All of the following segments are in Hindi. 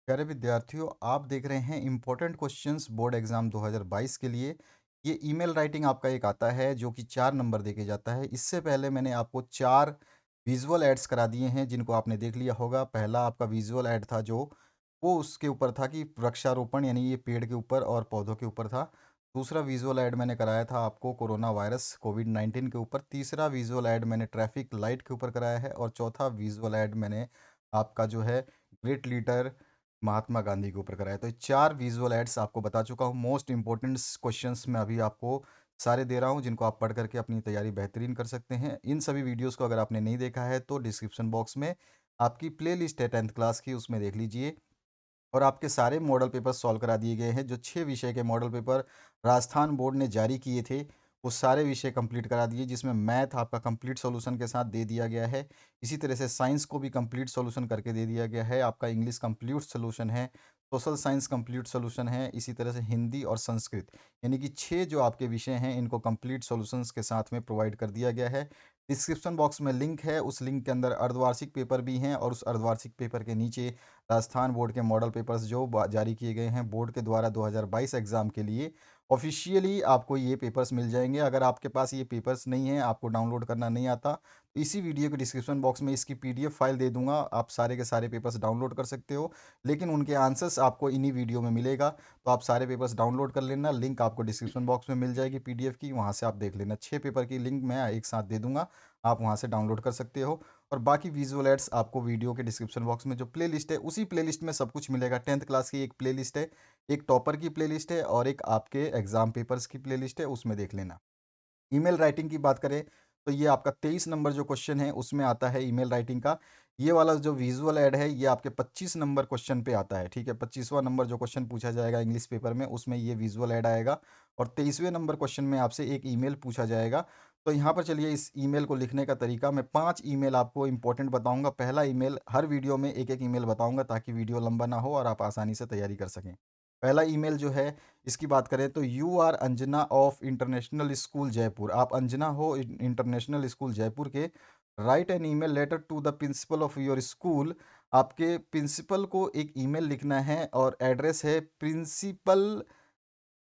प्यारे विद्यार्थियों, आप देख रहे हैं इम्पोर्टेंट क्वेश्चंस बोर्ड एग्जाम 2022 के लिए। ये ईमेल राइटिंग आपका एक आता है जो कि 4 नंबर देके जाता है। इससे पहले मैंने आपको 4 विजुअल एड्स करा दिए हैं जिनको आपने देख लिया होगा। पहला आपका विजुअल एड था जो वो उसके ऊपर था कि वृक्षारोपण यानी ये पेड़ के ऊपर और पौधों के ऊपर था। दूसरा विजुअल एड मैंने कराया था आपको कोरोना वायरस कोविड-19 के ऊपर। तीसरा विजुअल एड मैंने ट्रैफिक लाइट के ऊपर कराया है और चौथा विजुअल एड मैंने आपका जो है ग्रेट लीडर महात्मा गांधी के ऊपर कराया। तो ये 4 विजुअल एड्स आपको बता चुका हूँ। मोस्ट इंपॉर्टेंट क्वेश्चंस मैं अभी आपको सारे दे रहा हूँ जिनको आप पढ़ करके अपनी तैयारी बेहतरीन कर सकते हैं। इन सभी वीडियोस को अगर आपने नहीं देखा है तो डिस्क्रिप्शन बॉक्स में आपकी प्लेलिस्ट है 10th क्लास की, उसमें देख लीजिए। और आपके सारे मॉडल पेपर सॉल्व करा दिए गए हैं। जो 6 विषय के मॉडल पेपर राजस्थान बोर्ड ने जारी किए थे वो सारे विषय कंप्लीट करा दिए, जिसमें मैथ आपका कंप्लीट सॉल्यूशन के साथ दे दिया गया है। इसी तरह से साइंस को भी कंप्लीट सॉल्यूशन करके दे दिया गया है। आपका इंग्लिश कंप्लीट सॉल्यूशन है, सोशल साइंस कंप्लीट सॉल्यूशन है, इसी तरह से हिंदी और संस्कृत यानी कि 6 जो आपके विषय हैं इनको कंप्लीट सॉल्यूशंस के साथ में प्रोवाइड कर दिया गया है। डिस्क्रिप्शन बॉक्स में लिंक है, उस लिंक के अंदर अर्धवार्षिक पेपर भी हैं और उस अर्धवार्षिक पेपर के नीचे राजस्थान बोर्ड के मॉडल पेपर्स जो जारी किए गए हैं बोर्ड के द्वारा 2022 एग्ज़ाम के लिए। ऑफिशियली आपको ये पेपर्स मिल जाएंगे। अगर आपके पास ये पेपर्स नहीं है, आपको डाउनलोड करना नहीं आता, तो इसी वीडियो के डिस्क्रिप्शन बॉक्स में इसकी पीडीएफ फाइल दे दूंगा, आप सारे के सारे पेपर्स डाउनलोड कर सकते हो। लेकिन उनके आंसर्स आपको इन्हीं वीडियो में मिलेगा, तो आप सारे पेपर्स डाउनलोड कर लेना। लिंक आपको डिस्क्रिप्शन बॉक्स में मिल जाएगी पीडीएफ की, वहाँ से आप देख लेना। 6 पेपर की लिंक मैं एक साथ दे दूंगा, आप वहाँ से डाउनलोड कर सकते हो। और बाकी विजुअल एड्स आपको वीडियो के डिस्क्रिप्शन बॉक्स में जो प्लेलिस्ट है उसी प्लेलिस्ट में सब कुछ मिलेगा। 10th क्लास की एक प्लेलिस्ट है, एक टॉपर की प्लेलिस्ट है और एक आपके एग्जाम पेपर्स की प्लेलिस्ट है, उसमें देख लेना। ईमेल राइटिंग की बात करें तो ये आपका 23 नंबर जो क्वेश्चन है उसमें आता है ईमेल राइटिंग का। ये वाला जो विजुअल ऐड है ये आपके 25 नंबर क्वेश्चन पे आता है, ठीक है। 25वां नंबर जो क्वेश्चन पूछा जाएगा इंग्लिश पेपर में उसमें ये विजुअल ऐड आएगा। और 23वें नंबर क्वेश्चन में आपसे एक ईमेल पूछा जाएगा। तो यहाँ पर चलिए इस ईमेल को लिखने का तरीका, मैं 5 ईमेल आपको इंपॉर्टेंट बताऊंगा। पहला ईमेल, हर वीडियो में एक एक ईमेल बताऊंगा ताकि वीडियो लंबा ना हो और आप आसानी से तैयारी कर सकें। पहला ईमेल जो है इसकी बात करें तो you are Anjana of international school Jaipur. आप अंजना हो इंटरनेशनल स्कूल जयपुर के। Write an email letter to the principal of your school. आपके प्रिंसिपल को एक ईमेल लिखना है और एड्रेस है प्रिंसिपल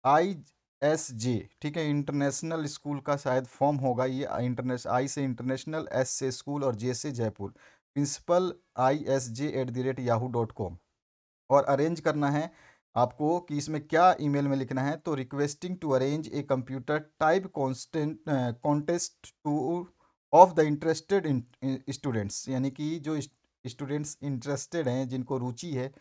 ISJ, ठीक है। इंटरनेशनल स्कूल का शायद फॉर्म होगा ये। इंटरनेशनल आई से इंटरनेशनल, एस से स्कूल और जे से जयपुर। Principal ISJ@yahoo.com। और अरेंज करना है आपको कि इसमें क्या ईमेल में लिखना है, तो requesting to arrange a computer type constant contest to of the interested students, यानी कि जो स्टूडेंट्स इंटरेस्टेड हैं, जिनको रुचि है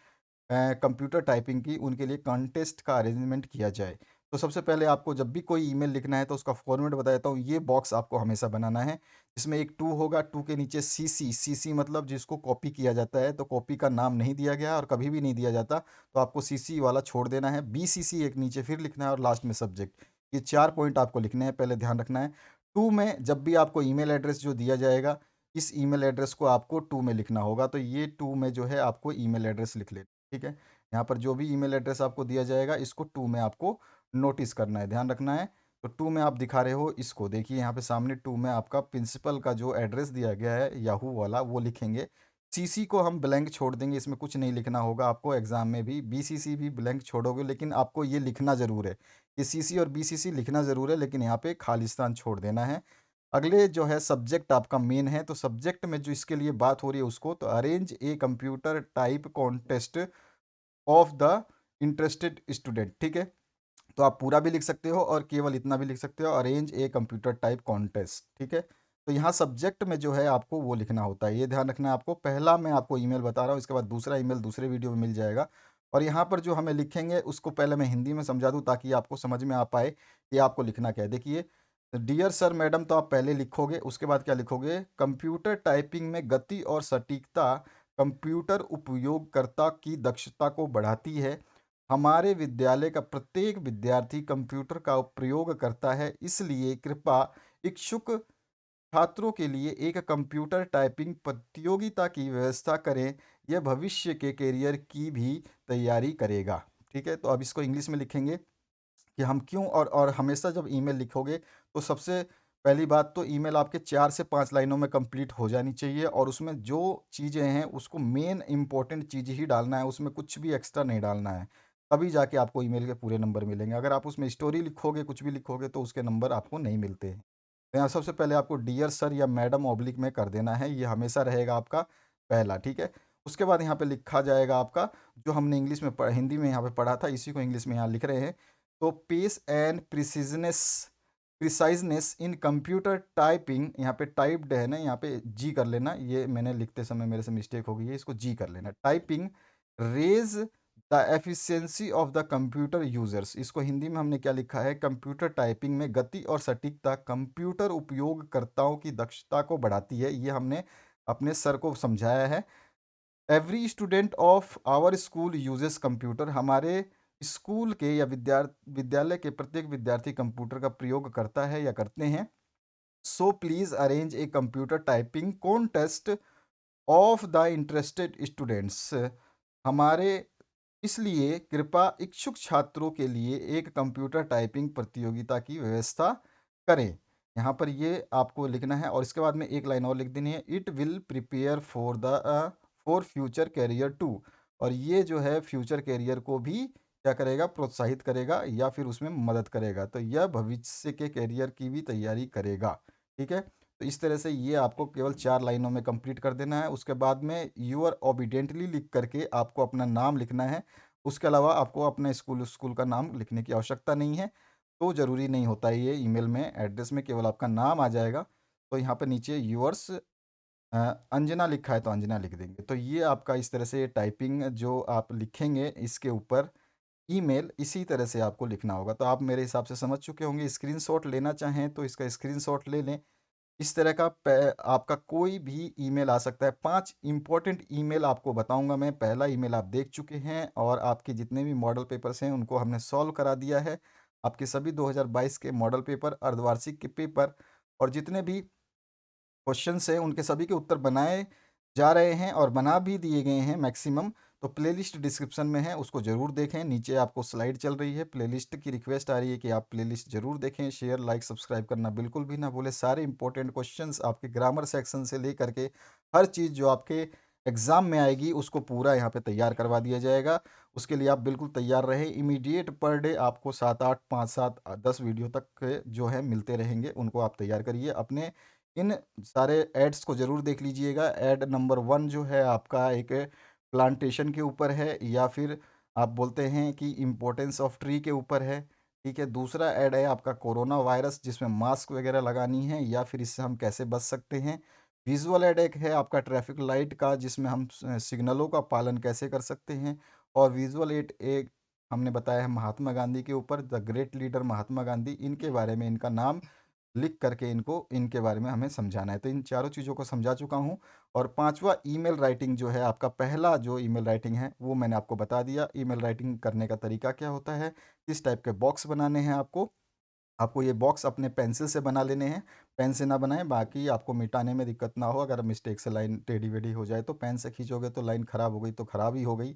कंप्यूटर टाइपिंग की, उनके लिए कॉन्टेस्ट का अरेंजमेंट किया जाए। तो सबसे पहले आपको जब भी कोई ईमेल लिखना है तो उसका फॉर्मेट बता देता हूँ। ये बॉक्स आपको हमेशा बनाना है, इसमें एक टू होगा, टू के नीचे CC मतलब जिसको कॉपी किया जाता है, तो कॉपी का नाम नहीं दिया गया और कभी भी नहीं दिया जाता, तो आपको CC वाला छोड़ देना है। BCC एक नीचे फिर लिखना है और लास्ट में सब्जेक्ट। ये 4 पॉइंट आपको लिखने हैं, पहले ध्यान रखना है। टू में जब भी आपको ईमेल एड्रेस जो दिया जाएगा, इस ईमेल एड्रेस को आपको टू में लिखना होगा, तो ये टू में जो है आपको ईमेल एड्रेस लिख लेना, ठीक है। यहाँ पर जो भी ईमेल एड्रेस आपको दिया जाएगा इसको टू में आपको नोटिस करना है, ध्यान रखना है। तो टू में आप दिखा रहे हो इसको, देखिए यहाँ पे सामने टू में आपका प्रिंसिपल का जो एड्रेस दिया गया है याहू वाला वो लिखेंगे। CC को हम ब्लैंक छोड़ देंगे, इसमें कुछ नहीं लिखना होगा आपको। एग्जाम में भी BCC भी ब्लैंक छोड़ोगे, लेकिन आपको ये लिखना ज़रूर है, ये CC और BCC लिखना ज़रूर है, लेकिन यहाँ पे खालिस्तान छोड़ देना है। अगले जो है सब्जेक्ट आपका मेन है, तो सब्जेक्ट में जो इसके लिए बात हो रही है उसको, तो arrange a computer type contest of the interested student, ठीक है। तो आप पूरा भी लिख सकते हो और केवल इतना भी लिख सकते हो, arrange a computer type contest, ठीक है। तो यहाँ सब्जेक्ट में जो है आपको वो लिखना होता है, ये ध्यान रखना है आपको। पहला मैं आपको ईमेल बता रहा हूँ, इसके बाद दूसरा ईमेल दूसरे वीडियो में मिल जाएगा। और यहाँ पर जो हमें लिखेंगे उसको पहले मैं हिंदी में समझा दूँ ताकि आपको समझ में आ पाए कि आपको लिखना क्या है। देखिए, डियर सर मैडम तो आप पहले लिखोगे, उसके बाद क्या लिखोगे, कंप्यूटर टाइपिंग में गति और सटीकता कंप्यूटर उपयोगकर्ता की दक्षता को बढ़ाती है। हमारे विद्यालय का प्रत्येक विद्यार्थी कंप्यूटर का प्रयोग करता है, इसलिए कृपया इच्छुक छात्रों के लिए एक कंप्यूटर टाइपिंग प्रतियोगिता की व्यवस्था करें। यह भविष्य के करियर की भी तैयारी करेगा, ठीक है। तो अब इसको इंग्लिश में लिखेंगे कि हम क्यों, और हमेशा जब ईमेल लिखोगे तो सबसे पहली बात तो ईमेल आपके 4 से 5 लाइनों में कंप्लीट हो जानी चाहिए और उसमें जो चीज़ें हैं उसको मेन इम्पोर्टेंट चीज़ ही डालना है, उसमें कुछ भी एक्स्ट्रा नहीं डालना है। तभी जाके आपको ईमेल के पूरे नंबर मिलेंगे। अगर आप उसमें स्टोरी लिखोगे, कुछ भी लिखोगे तो उसके नंबर आपको नहीं मिलते हैं। तो यहाँ सबसे पहले आपको डियर सर या मैडम ऑब्लिक में कर देना है, ये हमेशा रहेगा आपका पहला, ठीक है? उसके बाद यहाँ पे लिखा जाएगा आपका जो हमने इंग्लिश में हिंदी में यहाँ पे पढ़ा था, इसी को इंग्लिश में यहाँ लिख रहे हैं। तो pace and preciseness in computer typing, यहाँ पे टाइप्ड है ना, यहाँ पे जी कर लेना, ये मैंने लिखते समय मेरे से मिस्टेक हो गई है, इसको जी कर लेना। Typing raise the efficiency of the computer users, इसको हिंदी में हमने क्या लिखा है, कंप्यूटर टाइपिंग में गति और सटीकता कंप्यूटर उपयोगकर्ताओं की दक्षता को बढ़ाती है, ये हमने अपने सर को समझाया है। Every student of our school uses computer, हमारे स्कूल के या विद्यालय के प्रत्येक विद्यार्थी कंप्यूटर का प्रयोग करता है या करते हैं। So please arrange a computer typing contest of the interested students, हमारे इसलिए कृपया इच्छुक छात्रों के लिए एक कंप्यूटर टाइपिंग प्रतियोगिता की व्यवस्था करें। यहाँ पर ये आपको लिखना है और इसके बाद में एक लाइन और लिख देनी है, it will prepare for future career too, और ये जो है फ्यूचर कैरियर को भी क्या करेगा, प्रोत्साहित करेगा या फिर उसमें मदद करेगा, तो यह भविष्य के कैरियर की भी तैयारी करेगा, ठीक है? तो इस तरह से ये आपको केवल 4 लाइनों में कंप्लीट कर देना है। उसके बाद में यूआर ओबीडेंटली लिख करके आपको अपना नाम लिखना है। उसके अलावा आपको अपने स्कूल स्कूल का नाम लिखने की आवश्यकता नहीं है, तो ज़रूरी नहीं होता है ये ईमेल में, एड्रेस में केवल आपका नाम आ जाएगा। तो यहाँ पे नीचे यूअर्स अंजना लिखा है तो अंजना लिख देंगे। तो ये आपका इस तरह से टाइपिंग जो आप लिखेंगे इसके ऊपर ईमेल इसी तरह से आपको लिखना होगा। तो आप मेरे हिसाब से समझ चुके होंगे, स्क्रीनशॉट लेना चाहें तो इसका स्क्रीनशॉट ले लें। इस तरह का आपका कोई भी ईमेल आ सकता है। 5 इम्पोर्टेंट ईमेल आपको बताऊंगा मैं। पहला ईमेल आप देख चुके हैं और आपके जितने भी मॉडल पेपर्स हैं उनको हमने सॉल्व करा दिया है। आपके सभी 2022 के मॉडल पेपर, अर्धवार्षिक के पेपर और जितने भी क्वेश्चंस हैं उनके सभी के उत्तर बनाए जा रहे हैं और बना भी दिए गए हैं मैक्सिमम। तो प्लेलिस्ट डिस्क्रिप्शन में है, उसको ज़रूर देखें। नीचे आपको स्लाइड चल रही है, प्लेलिस्ट की रिक्वेस्ट आ रही है कि आप प्लेलिस्ट ज़रूर देखें। शेयर लाइक सब्सक्राइब करना बिल्कुल भी ना भूलें। सारे इंपॉर्टेंट क्वेश्चंस आपके ग्रामर सेक्शन से लेकर के हर चीज़ जो आपके एग्ज़ाम में आएगी उसको पूरा यहाँ पे तैयार करवा दिया जाएगा। उसके लिए आप बिल्कुल तैयार रहें। इमीडिएट पर डे आपको 7-8, 5-7, 10 वीडियो तक के जो है मिलते रहेंगे, उनको आप तैयार करिए। अपने इन सारे एड्स को ज़रूर देख लीजिएगा। ऐड नंबर 1 जो है आपका एक प्लांटेशन के ऊपर है या फिर आप बोलते हैं कि इम्पोर्टेंस ऑफ ट्री के ऊपर है, ठीक है? दूसरा ऐड है आपका कोरोना वायरस जिसमें मास्क वगैरह लगानी है या फिर इससे हम कैसे बच सकते हैं। विजुअल ऐड एक है आपका ट्रैफिक लाइट का जिसमें हम सिग्नलों का पालन कैसे कर सकते हैं। और विजुअल एड एक हमने बताया है महात्मा गांधी के ऊपर, the great leader Mahatma Gandhi, इनके बारे में इनका नाम लिख करके इनको इनके बारे में हमें समझाना है। तो इन चारों चीज़ों को समझा चुका हूँ। और पांचवा ईमेल राइटिंग जो है आपका, पहला जो ईमेल राइटिंग है वो मैंने आपको बता दिया। ईमेल राइटिंग करने का तरीका क्या होता है, किस टाइप के बॉक्स बनाने हैं आपको। आपको ये बॉक्स अपने पेंसिल से बना लेने हैं, पेन से ना बनाएं, बाकी आपको मिटाने में दिक्कत ना हो। अगर मिस्टेक से लाइन टेढ़ी वेढ़ी हो जाए तो पेन से खींचोगे तो लाइन खराब हो गई तो खराब ही हो गई।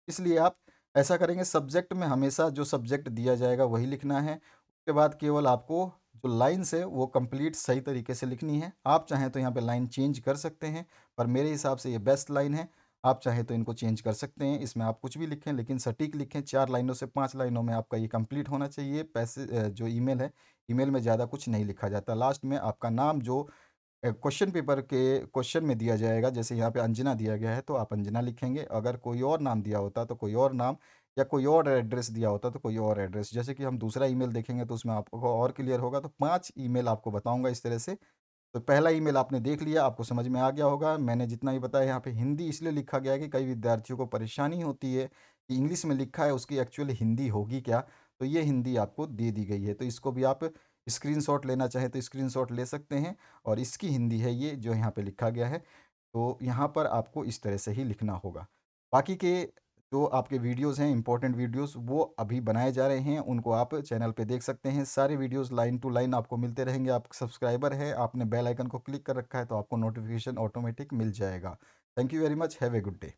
इसलिए आप ऐसा करेंगे, सब्जेक्ट में हमेशा जो सब्जेक्ट दिया जाएगा वही लिखना है। उसके बाद केवल आपको जो लाइन्स है वो कंप्लीट सही तरीके से लिखनी है। आप चाहें तो यहाँ पे लाइन चेंज कर सकते हैं, पर मेरे हिसाब से ये बेस्ट लाइन है। आप चाहें तो इनको चेंज कर सकते हैं, इसमें आप कुछ भी लिखें लेकिन सटीक लिखें। 4 लाइनों से 5 लाइनों में आपका ये कंप्लीट होना चाहिए। पैसे जो ईमेल है, ईमेल में ज़्यादा कुछ नहीं लिखा जाता। लास्ट में आपका नाम जो क्वेश्चन पेपर के क्वेश्चन में दिया जाएगा, जैसे यहाँ पे अंजना दिया गया है तो आप अंजना लिखेंगे। अगर कोई और नाम दिया होता तो कोई और नाम, या कोई और एड्रेस दिया होता तो कोई और एड्रेस। जैसे कि हम दूसरा ईमेल देखेंगे तो उसमें आपको और क्लियर होगा। तो 5 ईमेल आपको बताऊंगा इस तरह से। तो पहला ईमेल आपने देख लिया, आपको समझ में आ गया होगा। मैंने जितना ही बताया यहाँ पे हिंदी इसलिए लिखा गया है कि कई विद्यार्थियों को परेशानी होती है कि इंग्लिश में लिखा है उसकी एक्चुअली हिंदी होगी क्या, तो ये हिंदी आपको दे दी गई है। तो इसको भी आप स्क्रीनशॉट लेना चाहें तो स्क्रीनशॉट ले सकते हैं। और इसकी हिंदी है ये जो यहाँ पे लिखा गया है। तो यहाँ पर आपको इस तरह से ही लिखना होगा। बाकी के जो आपके वीडियोस हैं, इंपॉर्टेंट वीडियोस, वो अभी बनाए जा रहे हैं, उनको आप चैनल पे देख सकते हैं। सारे वीडियोस लाइन टू लाइन आपको मिलते रहेंगे। आप सब्सक्राइबर हैं, आपने बेल आइकन को क्लिक कर रखा है तो आपको नोटिफिकेशन ऑटोमेटिक मिल जाएगा। Thank you very much, have a good day.